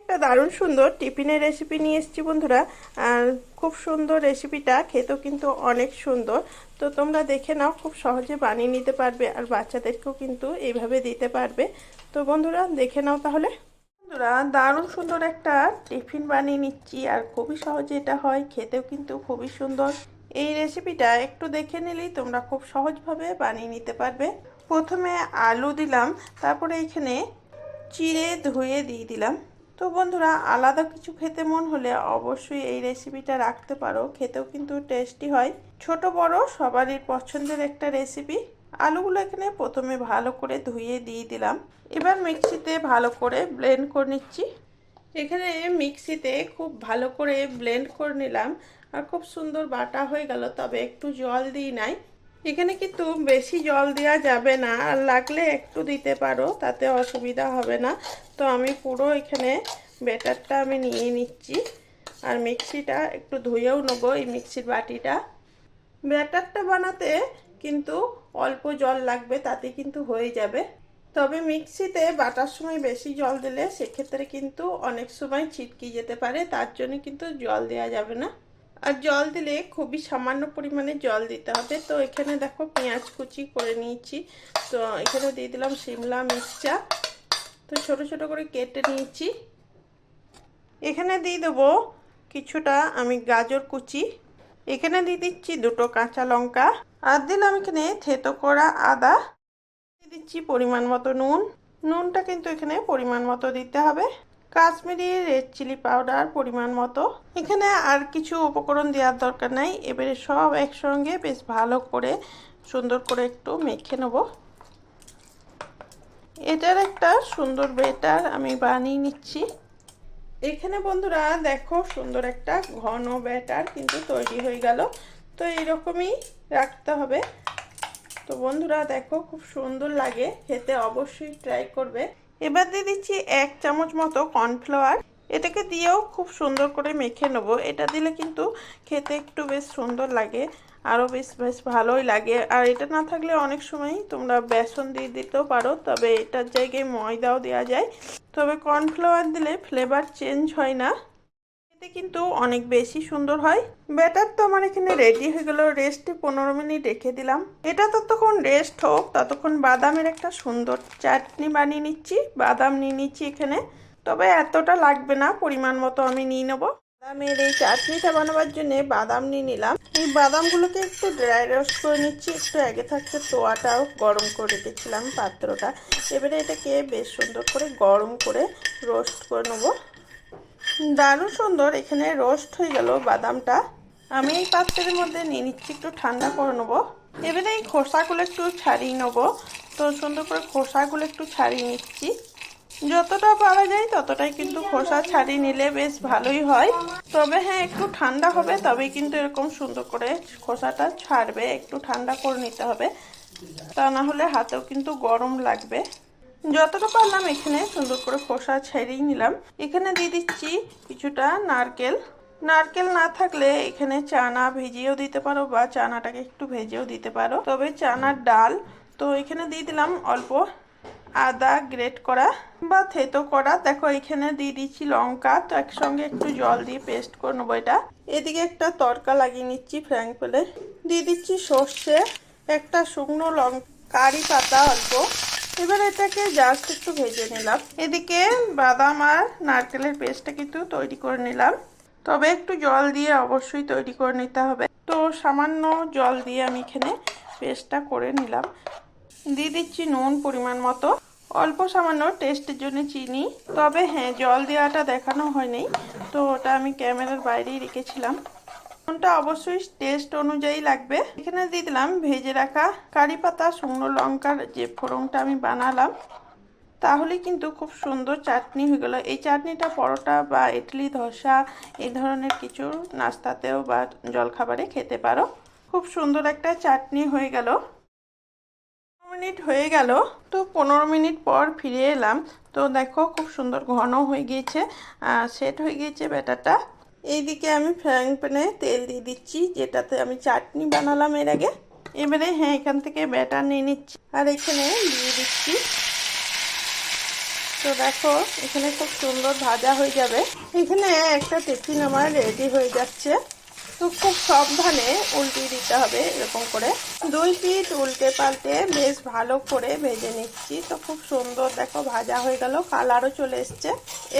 একটা দারুণ সুন্দর টিফিনের রেসিপি নিয়ে এসেছি বন্ধুরা। আর খুব সুন্দর রেসিপিটা, খেতেও কিন্তু অনেক সুন্দর। তো তোমরা দেখে নাও, খুব সহজে বানিয়ে নিতে পারবে আর বাচ্চাদেরকেও কিন্তু এইভাবে দিতে পারবে। তো বন্ধুরা দেখে নাও তাহলে। বন্ধুরা দারুণ সুন্দর একটা টিফিন বানিয়ে নিচ্ছি, আর খুবই সহজে এটা হয়, খেতেও কিন্তু খুবই সুন্দর। এই রেসিপিটা একটু দেখে নিলেই তোমরা খুব সহজভাবে বানিয়ে নিতে পারবে। প্রথমে আলু দিলাম, তারপরে এখানে চিড়ে ধুয়ে দিয়ে দিলাম। তো বন্ধুরা আলাদা কিছু খেতে মন হলে অবশ্যই এই রেসিপিটা রাখতে পারো, খেতেও কিন্তু টেস্টি হয়। ছোট বড় সবারই পছন্দের একটা রেসিপি। আলুগুলো এখানে প্রথমে ভালো করে ধুয়ে দিয়ে দিলাম। এবার মিক্সিতে ভালো করে ব্লেন্ড করে নিচ্ছি। এখানে মিক্সিতে খুব ভালো করে ব্লেন্ড করে নিলাম, আর খুব সুন্দর বাটা হয়ে গেল। তবে একটু জল দিই নাই, এখানে কিন্তু বেশি জল দেওয়া যাবে না, আর লাগলে একটু দিতে পারো, তাতে অসুবিধা হবে না। তো আমি পুরো এখানে ব্যাটারটা আমি নিয়ে নিচ্ছি, আর মিক্সিটা একটু ধুয়েও নেবো। এই মিক্সির বাটিটা, ব্যাটারটা বানাতে কিন্তু অল্প জল লাগবে, তাতে কিন্তু হয়ে যাবে। তবে মিক্সিতে বাটার সময় বেশি জল দিলে সেক্ষেত্রে কিন্তু অনেক সময় ছিটকে যেতে পারে, তার জন্য কিন্তু জল দেওয়া যাবে না। আর জল দিলে খুবই সামান্য পরিমাণে জল দিতে হবে। তো এখানে দেখো পেঁয়াজ কুচি করে নিয়েছি। তো এখানে দিয়ে দিলাম শিমলা মির্চা, তো ছোট ছোট করে কেটে নিয়েছি। এখানে দিয়ে দেবো কিছুটা আমি গাজর কুচি। এখানে দিয়ে দিচ্ছি দুটো কাঁচা লঙ্কা, আর দিলাম এখানে থেতো করা আদা। দিয়ে দিচ্ছি পরিমাণ মতো নুন। নুনটা কিন্তু এখানে পরিমাণ মতো দিতে হবে। কাশ্মীরি রেড চিলি পাউডার পরিমাণ মতো। এখানে আর কিছু উপকরণ দেওয়ার দরকার নাই। এবারে সব একসঙ্গে বেশ ভালো করে সুন্দর করে একটু মেখে নেব। এটার একটা সুন্দর ব্যাটার আমি বানিয়ে নিচ্ছি। এখানে বন্ধুরা দেখো সুন্দর একটা ঘন ব্যাটার কিন্তু তৈরি হয়ে গেল। তো এইরকমই রাখতে হবে। তো বন্ধুরা দেখো খুব সুন্দর লাগে খেতে, অবশ্যই ট্রাই করবে। এবার দিয়ে দিচ্ছি 1 চামচ মতো কর্নফ্লাওয়ার। এটাকে দিয়েও খুব সুন্দর করে মেখে নেব। এটা দিলে কিন্তু খেতে একটু বেশ সুন্দর লাগে, আরও বেশ বেশ ভালোই লাগে। আর এটা না থাকলে অনেক সময় তোমরা বেসন দিয়ে দিতেও পারো, তবে এটার জায়গায় ময়দাও দেওয়া যায়। তবে কর্নফ্লাওয়ার দিলে ফ্লেভার চেঞ্জ হয় না, এতে কিন্তু অনেক বেশি সুন্দর হয়। ব্যাটার তো আমার এখানে রেডি হয়ে গেল। রেস্টে 15 মিনিট রেখে দিলাম। এটা ততক্ষণ রেস্ট হোক, ততক্ষণ বাদামের একটা সুন্দর চাটনি বানিয়ে নিচ্ছি। বাদাম নিয়ে নিচ্ছি এখানে, তবে এতটা লাগবে না, পরিমাণ মতো আমি নিয়ে নেবো। বাদামের এই চাটনিটা বানাবার জন্য বাদাম নিয়ে নিলাম। এই বাদামগুলোকে একটু ড্রাই রোস্ট করে নিচ্ছি। একটু আগে থাকতে তোয়াটাও গরম করে রেখেছিলাম পাত্রটা। এবারে এটাকে বেশ সুন্দর করে গরম করে রোস্ট করে নেবো। দারুণ সুন্দর এখানে রোস্ট হয়ে গেল বাদামটা। আমি এই পাত্রের মধ্যে নিয়ে নিচ্ছি, একটু ঠান্ডা করে নেবো। এবারে এই খোসাগুলো একটু ছাড়িয়ে নেবো। তো সুন্দর করে খোসাগুলো একটু ছাড়িয়ে নিচ্ছি। যতটা পারা যায় ততটাই কিন্তু খোসা ছাড়িয়ে নিলে বেশ ভালোই হয়। তবে হ্যাঁ, একটু ঠান্ডা হবে তবেই কিন্তু এরকম সুন্দর করে খোসাটা ছাড়বে। একটু ঠান্ডা করে নিতে হবে, তা না হলে হাতেও কিন্তু গরম লাগবে। যতটা পারলাম এখানে সুন্দর করে খোসা ছাড়িয়ে নিলাম। এখানে দিয়ে দিচ্ছি কিছুটা নারকেল। নারকেল না থাকলে এখানে চানা ভিজিয়েও দিতে পারো, বা চানাটাকে একটু ভেজেও দিতে পারো, তবে চানার ডাল। তো এখানে দিয়ে দিলাম অল্প আদা গ্রেট করা বা থেতো করা। দেখো এখানে দিয়ে দিচ্ছি লঙ্কা। তো একসঙ্গে একটু জল দিয়ে পেস্ট করে নেবো এটা। এদিকে একটা তড়কা লাগিয়ে নিচ্ছি ফ্রাইং প্যানে। দিয়ে দিচ্ছি সর্ষে, একটা শুকনো লঙ্কা, কারি পাতা অল্প। এবার এটাকে জাস্ট একটু ভেজে নিলাম। এদিকে বাদাম আর নারকেলের পেস্টটা কিন্তু তৈরি করে নিলাম, তবে একটু জল দিয়ে অবশ্যই তৈরি করে নিতে হবে। তো সামান্য জল দিয়ে আমি এখানে পেস্টটা করে নিলাম। দিয়ে দিচ্ছি নুন পরিমাণ মতো, অল্প সামান্য টেস্টের জন্য চিনি। তবে হ্যাঁ, জল দেওয়াটা দেখানো হয়নি, তো ওটা আমি ক্যামেরার বাইরেই রেখেছিলাম। নুনটা অবশ্যই টেস্ট অনুযায়ী লাগবে। এখানে দিয়ে দিলাম ভেজে রাখা কারি পাতা, শুকনো লঙ্কার যে ফোড়নটা আমি বানালাম। তাহলে কিন্তু খুব সুন্দর চাটনি হয়ে গেল। এই চাটনিটা পরোটা বা ইডলি ধোসা এই ধরনের কিছু নাস্তাতেও বা জলখাবারে খেতে পারো। খুব সুন্দর একটা চাটনি হয়ে গেল। মিনিট হয়ে গেল। তো 15 মিনিট পর ফিরে এলাম। তো দেখো খুব সুন্দর ঘন হয়ে গিয়েছে, সেট হয়ে গিয়েছে ব্যাটারটা। এইদিকে আমি ফ্রাইং প্যানে তেল দিয়ে দিচ্ছি, যেটাতে আমি চাটনি বানালাম এর আগে। এবারে হ্যাঁ, এখান থেকে ব্যাটার নিয়ে নিচ্ছি, আর এখানে দিয়ে দিচ্ছি তো দেখো এখানে খুব সুন্দর ভাজা হয়ে যাবে। এখানে একটা টিফিন আমার রেডি হয়ে যাচ্ছে। তো খুব সাবধানে উল্টিয়ে দিতে হবে এরকম করে। 2 পিঠ উল্টে পাল্টে বেশ ভালো করে ভেজে নিচ্ছি। তো খুব সুন্দর দেখো ভাজা হয়ে গেল, কালারও চলে এসছে।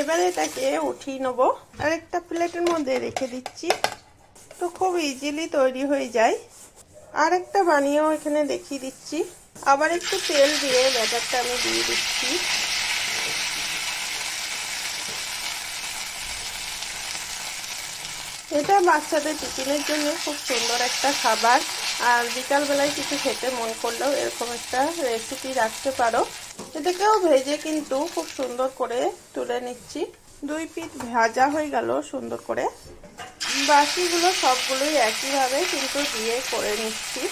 এবারে এটাকে উঠিয়ে নেবো আর একটা প্লেটের মধ্যে রেখে দিচ্ছি। তো খুব ইজিলি তৈরি হয়ে যায়। আর একটা বানিয়েও এখানে দেখিয়ে দিচ্ছি। আবার একটু তেল দিয়ে ব্যাটারটা আমি দিয়ে দিচ্ছি। এটা বাচ্চাদের টিফিনের জন্য খুব সুন্দর একটা খাবার। আর বিকালবেলায় কিছু খেতে মন করলেও এরকম একটা রেসিপি রাখতে পারো। এটাকেও ভেজে কিন্তু খুব সুন্দর করে তুলে নিচ্ছি। 2 পিঠ ভাজা হয়ে গেল সুন্দর করে। বাকিগুলো সবগুলোই একইভাবে কিন্তু দিয়ে করে নিচ্ছি।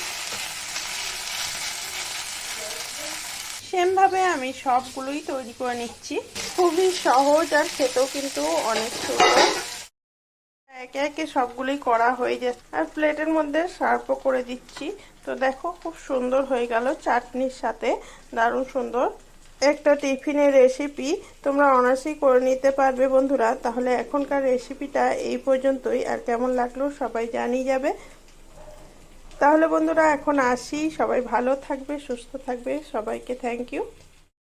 সেমভাবে আমি সবগুলোই তৈরি করে নিচ্ছি। খুবই সহজ আর খেতেও কিন্তু অনেক সুন্দর। একে একে সবগুলোই করা হয়ে যাচ্ছে আর প্লেটের মধ্যে সার্ভও করে দিচ্ছি। তো দেখো খুব সুন্দর হয়ে গেল চাটনির সাথে, দারুণ সুন্দর একটা টিফিনের রেসিপি। তোমরা অনায়াসেই করে নিতে পারবে বন্ধুরা। তাহলে এখনকার রেসিপিটা এই পর্যন্তই। আর কেমন লাগলো সবাই জানিয়ে যাবে। তাহলে বন্ধুরা এখন আসি, সবাই ভালো থাকবে, সুস্থ থাকবে। সবাইকে থ্যাংক ইউ।